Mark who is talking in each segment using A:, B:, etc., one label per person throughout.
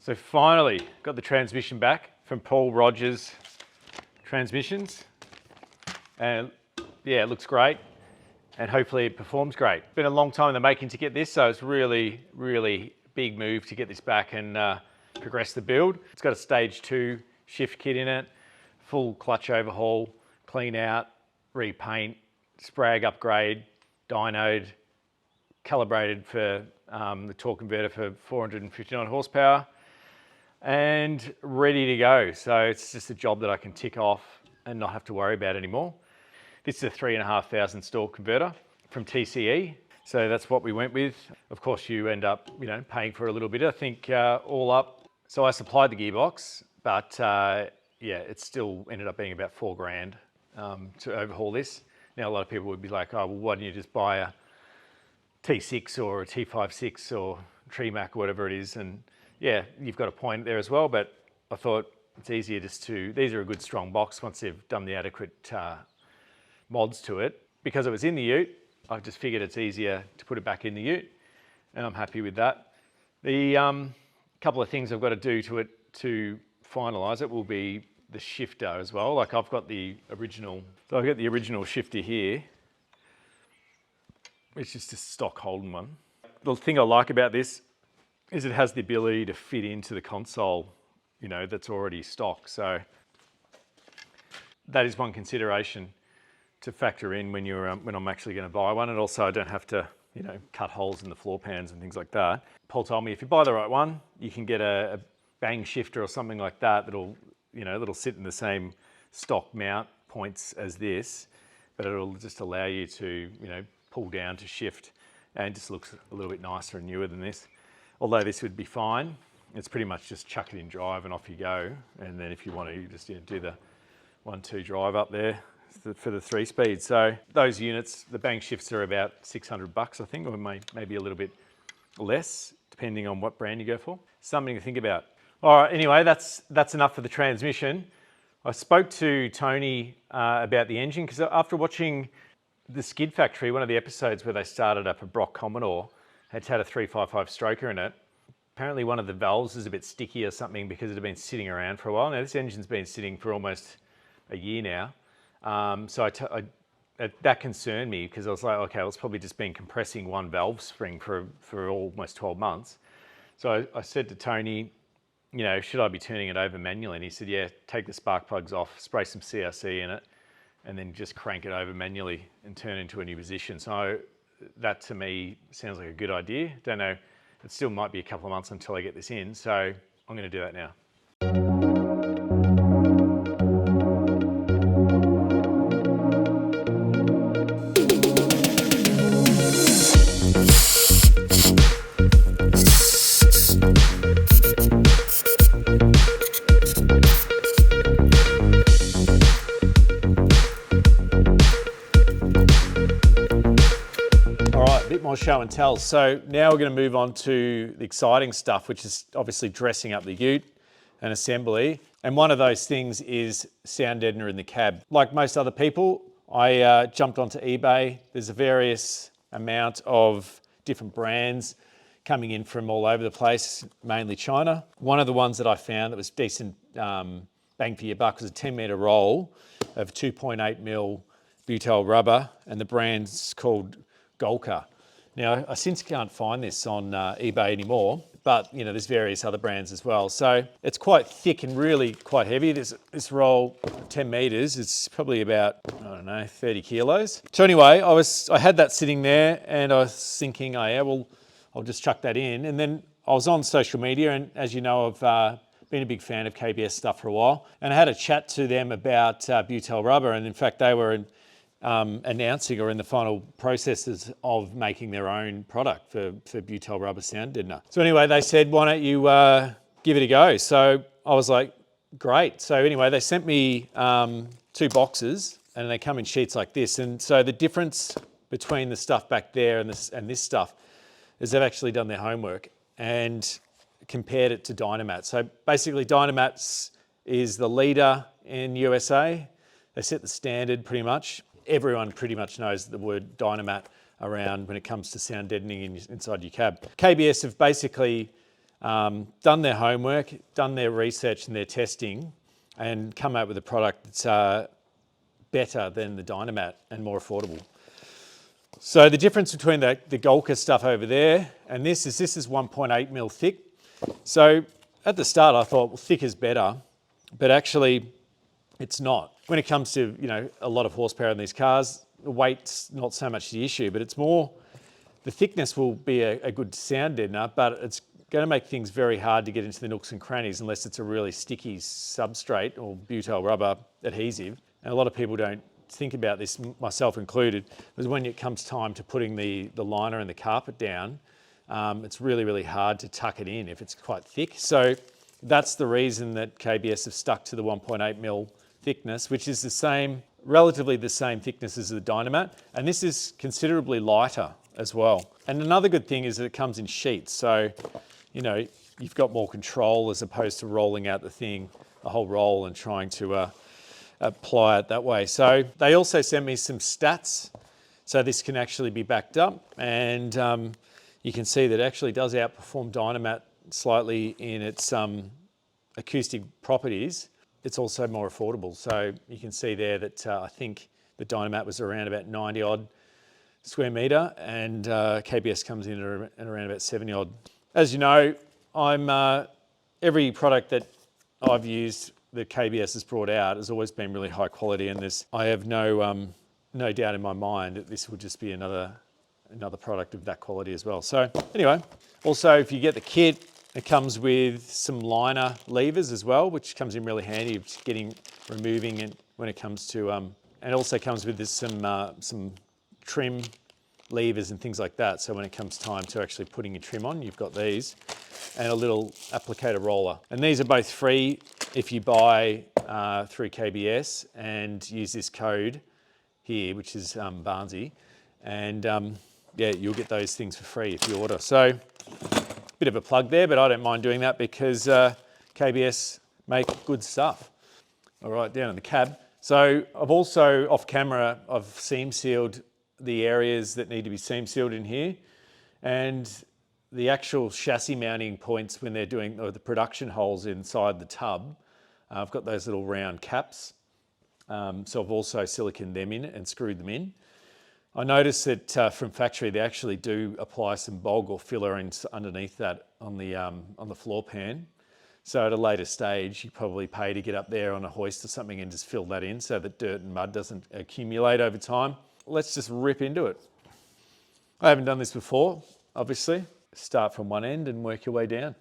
A: So finally got the transmission back from Paul Rogers Transmissions, and yeah, it looks great and hopefully it performs great. Been a long time in the making to get this, so it's really big move to get this back and progress the build. It's got a stage 2 shift kit in it, full clutch overhaul, clean out, repaint, sprag upgrade, dynode, calibrated for the torque converter for 459 horsepower, and ready to go. So it's just a job that I can tick off and not have to worry about anymore. This is a 3,500 stall converter from TCE. So that's what we went with. Of course, you end up, paying for a little bit, I think, all up. So I supplied the gearbox, but yeah, it still ended up being about $4,000 to overhaul this. Now, a lot of people would be like, oh, well, why don't you just buy a T6 or a T56 or Tremac or whatever it is? And yeah, you've got a point there as well, but I thought it's easier just to, these are a good strong box once they've done the adequate mods to it. Because it was in the ute, I've just figured it's easier to put it back in the ute, and I'm happy with that. The couple of things I've got to do to it to finalise it will be the shifter as well. Like I've got the original, so I've got the original shifter here, which is just a stock Holden one. The thing I like about this is it has the ability to fit into the console, that's already stock. So that is one consideration to factor in when I'm actually going to buy one. And also I don't have to, cut holes in the floor pans and things like that. Paul told me if you buy the right one, you can get a bang shifter or something like that that'll sit in the same stock mount points as this, but it'll just allow you to, pull down to shift, and just looks a little bit nicer and newer than this. Although this would be fine, it's pretty much just chuck it in drive and off you go. And then if you want to, you just do the 1-2 drive up there for the 3-speed. So those units, the bang shifts are about $600, I think, or maybe a little bit less, depending on what brand you go for. Something to think about. All right, anyway, that's enough for the transmission. I spoke to Tony about the engine, because after watching the Skid Factory, one of the episodes where they started up a Brock Commodore, had a 355 stroker in it. Apparently one of the valves is a bit sticky or something because it had been sitting around for a while. Now this engine's been sitting for almost a year now. So that concerned me, because I was like, okay, well, it's probably just been compressing one valve spring for almost 12 months. So I said to Tony, should I be turning it over manually? And he said, yeah, take the spark plugs off, spray some CRC in it, and then just crank it over manually and turn it into a new position. So that to me sounds like a good idea. Don't know, it still might be a couple of months until I get this in, so I'm going to do that now. More show and tell. So now we're going to move on to the exciting stuff, which is obviously dressing up the ute and assembly. And one of those things is sound deadener in the cab. Like most other people, I jumped onto eBay. There's a various amount of different brands coming in from all over the place, mainly China. One of the ones that I found that was decent bang for your buck was a 10-meter roll of 2.8mm butyl rubber, and the brand's called Golka. Now, I since can't find this on eBay anymore, but there's various other brands as well. So it's quite thick and really quite heavy. This roll, 10 meters, it's probably about, 30 kilos. So anyway, I had that sitting there, and I was thinking, oh yeah, well, I'll just chuck that in. And then I was on social media, and as you know, I've been a big fan of KBS stuff for a while. And I had a chat to them about butyl rubber, and in fact, they were announcing or in the final processes of making their own product for butyl rubber sound deadener. So anyway, they said, why don't you give it a go? So I was like, great. So anyway, they sent me 2 boxes, and they come in sheets like this. And so the difference between the stuff back there and this stuff is they've actually done their homework and compared it to Dynamat. So basically Dynamat is the leader in USA. They set the standard pretty much. Everyone pretty much knows the word Dynamat around when it comes to sound deadening inside your cab. KBS have basically done their homework, done their research and their testing, and come out with a product that's better than the Dynamat and more affordable. So the difference between the Golka stuff over there and this is 1.8 mil thick. So at the start I thought, well, thick is better, but actually it's not. When it comes to, you know, a lot of horsepower in these cars, the weight's not so much the issue, but it's more, the thickness will be a good sound deadener, but it's going to make things very hard to get into the nooks and crannies unless it's a really sticky substrate or butyl rubber adhesive. And a lot of people don't think about this, myself included, because when it comes time to putting the liner and the carpet down, it's really, really hard to tuck it in if it's quite thick. So that's the reason that KBS have stuck to the 1.8 mil thickness, which is the same, relatively the same thickness as the Dynamat. And this is considerably lighter as well. And another good thing is that it comes in sheets. So, you know, you've got more control as opposed to rolling out the whole roll and trying to apply it that way. So they also sent me some stats. So this can actually be backed up, and you can see that it actually does outperform Dynamat slightly in its acoustic properties. It's also more affordable. So you can see there that I think the Dynamat was around about 90 odd square metre, and KBS comes in at around about 70 odd. As you know, every product that I've used that KBS has brought out has always been really high quality, and I have no doubt in my mind that this will just be another product of that quality as well. So anyway, also if you get the kit, it comes with some liner levers as well, which comes in really handy of removing it when it comes to, and it also comes with some trim levers and things like that. So when it comes time to actually putting your trim on, you've got these, and a little applicator roller. And these are both free if you buy through KBS and use this code here, which is Barnesy, and yeah, you'll get those things for free if you order. So bit of a plug there, but I don't mind doing that because KBS make good stuff. All right, down in the cab. So I've also, off camera, I've seam sealed the areas that need to be seam sealed in here, and the actual chassis mounting points when they're doing the production holes inside the tub, I've got those little round caps. So I've also siliconed them in and screwed them in. I noticed that from factory they actually do apply some bog or filler underneath that on the floor pan. So at a later stage you probably pay to get up there on a hoist or something and just fill that in so that dirt and mud doesn't accumulate over time. Let's just rip into it. I haven't done this before, obviously. Start from one end and work your way down.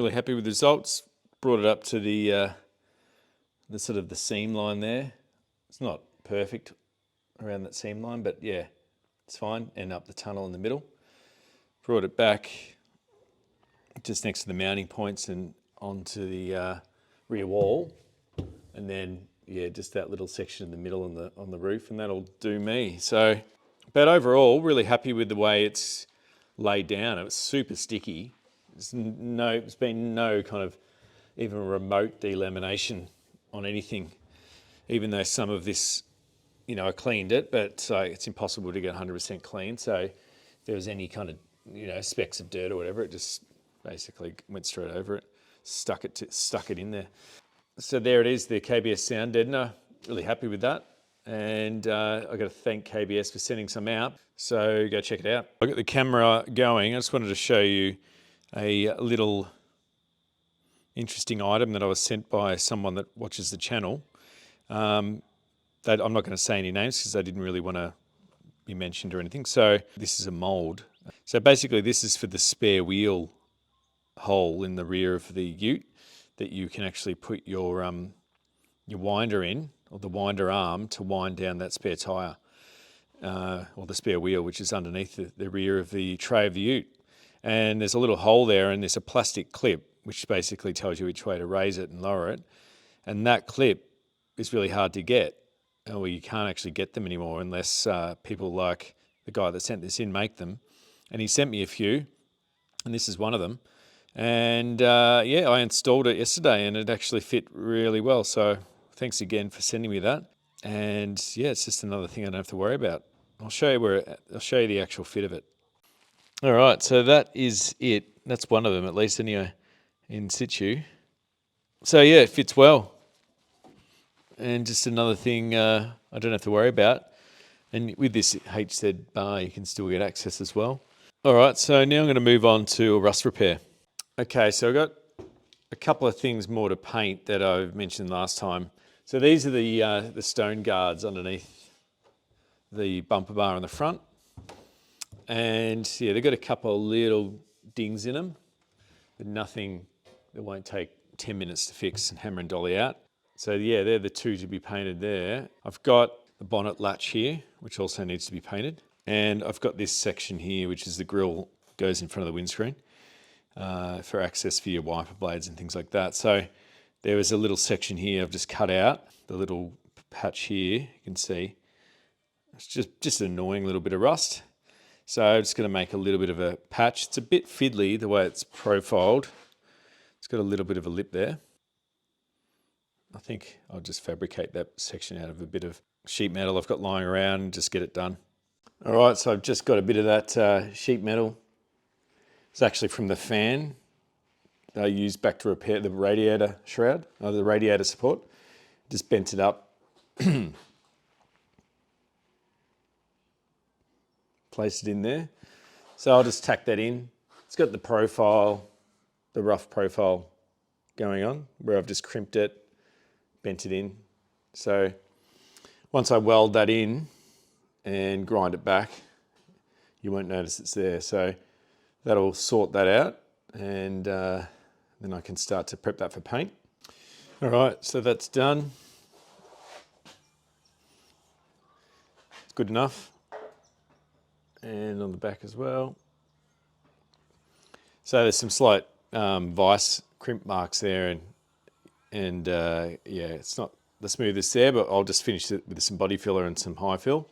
A: Happy with the results. Brought it up to the sort of the seam line there. It's not perfect around that seam line, but yeah, it's fine. And up the tunnel in the middle. Brought it back just next to the mounting points and onto the rear wall, and then yeah, just that little section in the middle on the roof, and that'll do me. So, but overall, really happy with the way it's laid down. It was super sticky. There's been no kind of even remote delamination on anything, even though some of this, I cleaned it, but it's impossible to get 100% clean. So if there was any kind of, specks of dirt or whatever, it just basically went straight over it, stuck it in there. So there it is, the KBS sound deadener. Really happy with that. And I've got to thank KBS for sending some out. So go check it out. I got the camera going. I just wanted to show you a little interesting item that I was sent by someone that watches the channel. I'm not going to say any names because they didn't really want to be mentioned or anything. So this is a mould. So basically this is for the spare wheel hole in the rear of the ute that you can actually put your winder in, or the winder arm, to wind down that spare tyre, or the spare wheel, which is underneath the rear of the tray of the ute. And there's a little hole there, and there's a plastic clip which basically tells you which way to raise it and lower it. And that clip is really hard to get, or you can't actually get them anymore unless people like the guy that sent this in make them. And he sent me a few, and this is one of them. And I installed it yesterday, and it actually fit really well. So thanks again for sending me that. And yeah, it's just another thing I don't have to worry about. I'll show you the actual fit of it. All right, so that is it. That's one of them, at least, anyway, in situ. So yeah, it fits well. And just another thing I don't have to worry about. And with this HZ bar, you can still get access as well. All right, so now I'm going to move on to a rust repair. Okay, so I've got a couple of things more to paint that I've mentioned last time. So these are the stone guards underneath the bumper bar on the front. And yeah, they've got a couple of little dings in them, but nothing that won't take 10 minutes to fix and hammer and dolly out. So yeah, they're the two to be painted there. I've got the bonnet latch here, which also needs to be painted. And I've got this section here, which is the grille goes in front of the windscreen for access for your wiper blades and things like that. So there was a little section here I've just cut out, the little patch here, you can see. It's just an annoying little bit of rust. So I'm just going to make a little bit of a patch. It's a bit fiddly the way it's profiled. It's got a little bit of a lip there. I think I'll just fabricate that section out of a bit of sheet metal I've got lying around and just get it done. All right, so I've just got a bit of that sheet metal. It's actually from the fan that I used back to repair the radiator shroud, the radiator support. Just bent it up. Placed it in there. So I'll just tack that in. It's got the profile, the rough profile going on, where I've just crimped it, bent it in. So once I weld that in and grind it back, you won't notice it's there. So that'll sort that out, and then I can start to prep that for paint. All right, so that's done. It's good enough. And on the back as well. So there's some slight vice crimp marks there, and yeah, it's not the smoothest there, but I'll just finish it with some body filler and some high fill,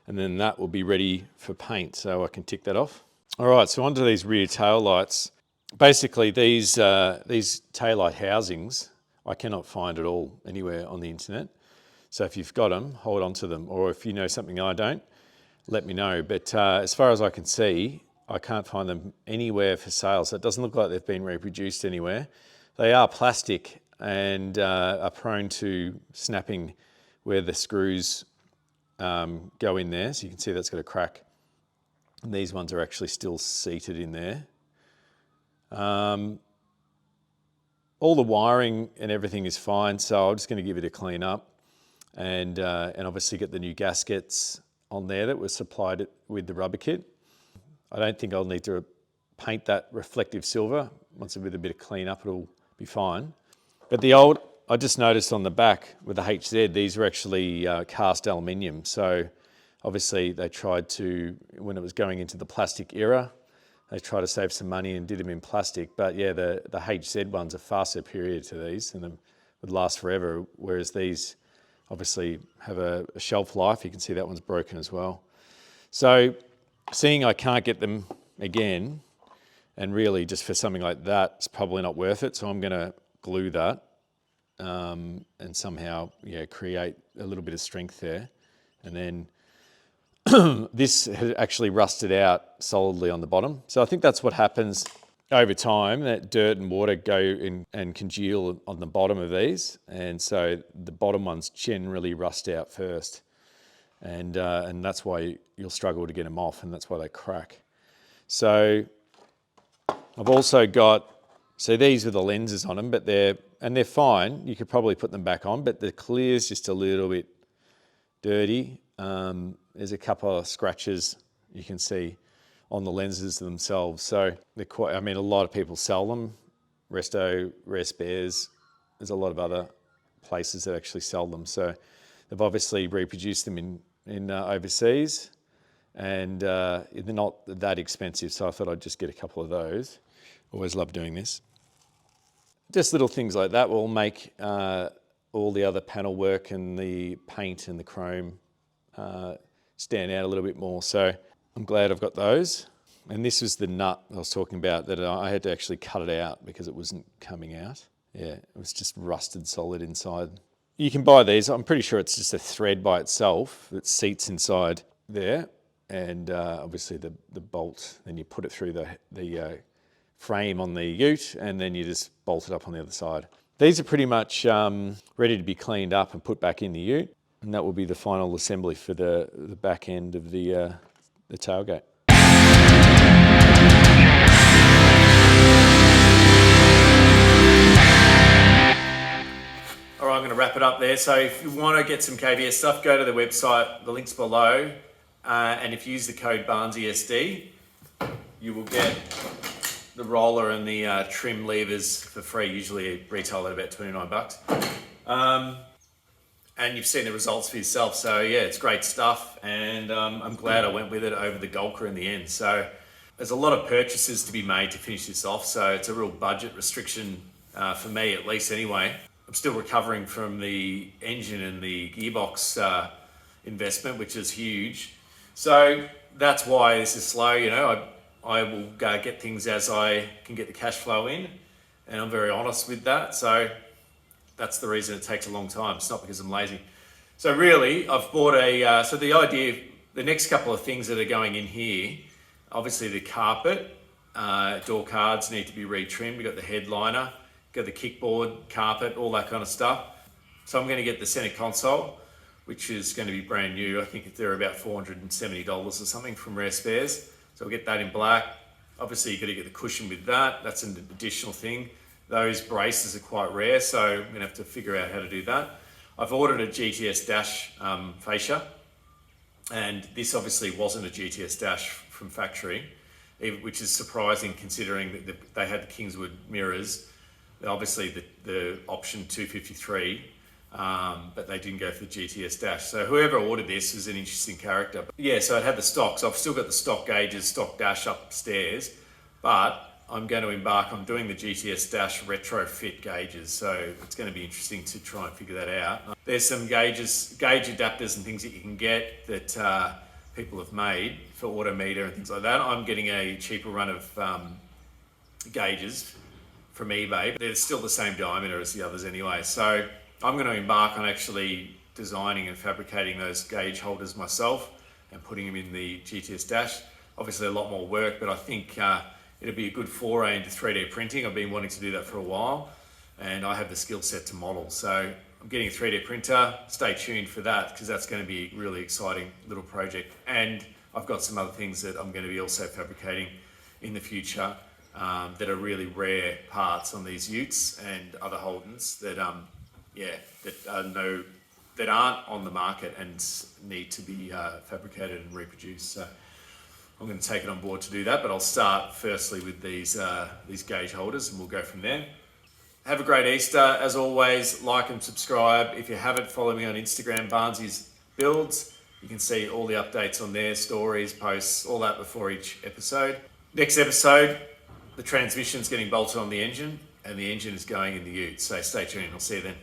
A: and then that will be ready for paint, so I can tick that off. All right, so onto these rear tail lights. Basically, these tail light housings, I cannot find at all anywhere on the internet. So if you've got them, hold on to them, or if you know something I don't, let me know. But as far as I can see, I can't find them anywhere for sale. So it doesn't look like they've been reproduced anywhere. They are plastic and are prone to snapping where the screws go in there. So you can see that's got a crack. And these ones are actually still seated in there. All the wiring and everything is fine. So I'm just going to give it a clean up and obviously get the new gaskets on there that was supplied with the rubber kit. I don't think I'll need to paint that reflective silver. Once with a bit of clean up, it'll be fine. But I just noticed on the back with the HZ, these were actually cast aluminium. So obviously they tried to, when it was going into the plastic era, they tried to save some money and did them in plastic. But yeah, the HZ ones are far superior to these and would last forever, whereas these obviously have a shelf life. You can see that one's broken as well. So seeing I can't get them again, And really, just for something like that, it's probably not worth it. So I'm going to glue that and somehow, create a little bit of strength there. And then this had actually rusted out solidly on the bottom. So I think that's what happens over time, that dirt and water go in and congeal on the bottom of these. And so the bottom ones generally rust out first. And that's why you'll struggle to get them off, and that's why they crack. So I've also got, so these are the lenses on them, but they're fine. You could probably put them back on, but the clear's just a little bit dirty. There's a couple of scratches you can see on the lenses themselves. So they're quite, a lot of people sell them. Resto, Rare Spares, there's a lot of other places that actually sell them. So they've obviously reproduced them in overseas, and they're not that expensive. So I thought I'd just get a couple of those. Always love doing this. Just little things like that will make all the other panel work and the paint and the chrome stand out a little bit more. So I'm glad I've got those. And this was the nut I was talking about that I had to actually cut it out because it wasn't coming out. Yeah, it was just rusted solid inside. You can buy these. I'm pretty sure it's just a thread by itself that seats inside there. And obviously the bolt, then you put it through the frame on the ute, and then you just bolt it up on the other side. These are pretty much ready to be cleaned up and put back in the ute. And that will be the final assembly for the back end of the tailgate. All right, I'm going to wrap it up there. So if you want to get some KBS stuff, go to the website, the link's below. And if you use the code BARNESYSD, you will get the roller and the trim levers for free. Usually retail at about $29. And you've seen the results for yourself. So yeah, it's great stuff. And I'm glad I went with it over the Golka in the end. So there's a lot of purchases to be made to finish this off. So it's a real budget restriction for me, at least anyway. I'm still recovering from the engine and the gearbox investment, which is huge. So that's why this is slow. I will get things as I can get the cash flow in, and I'm very honest with that. So that's the reason it takes a long time. It's not because I'm lazy. So really, I've bought so the idea, the next couple of things that are going in here, obviously the carpet, door cards need to be retrimmed. We've got the headliner, got the kickboard, carpet, all that kind of stuff. So I'm going to get the center console, which is going to be brand new. I think they're about $470 or something from Rare Spares. So I'll get that in black. Obviously you've got to get the cushion with that. That's an additional thing. Those braces are quite rare, so I'm gonna have to figure out how to do that. I've ordered a GTS dash fascia, and this obviously wasn't a GTS dash from factory, which is surprising considering that they had the Kingswood mirrors. Obviously the option 253, but they didn't go for the GTS dash. So whoever ordered this is an interesting character. But yeah, so it had the stock. So I've still got the stock gauges, stock dash upstairs, but I'm going to embark on doing the GTS dash retrofit gauges. So it's going to be interesting to try and figure that out. There's some gauge adapters and things that you can get that people have made for autometer and things like that. I'm getting a cheaper run of gauges from eBay, but they're still the same diameter as the others anyway. So I'm going to embark on actually designing and fabricating those gauge holders myself and putting them in the GTS dash. Obviously a lot more work, but I think it'll be a good foray into 3D printing. I've been wanting to do that for a while, and I have the skill set to model. So I'm getting a 3D printer. Stay tuned for that, because that's going to be a really exciting little project. And I've got some other things that I'm going to be also fabricating in the future that are really rare parts on these utes and other Holdens that that aren't on the market and need to be fabricated and reproduced. So I'm going to take it on board to do that, but I'll start firstly with these gauge holders, and we'll go from there. Have a great Easter. As always, like and subscribe. If you haven't, follow me on Instagram, Barnesy's Builds. You can see all the updates on there, stories, posts, all that before each episode. Next episode, the transmission's getting bolted on the engine, and the engine is going in the ute. So stay tuned. I'll see you then.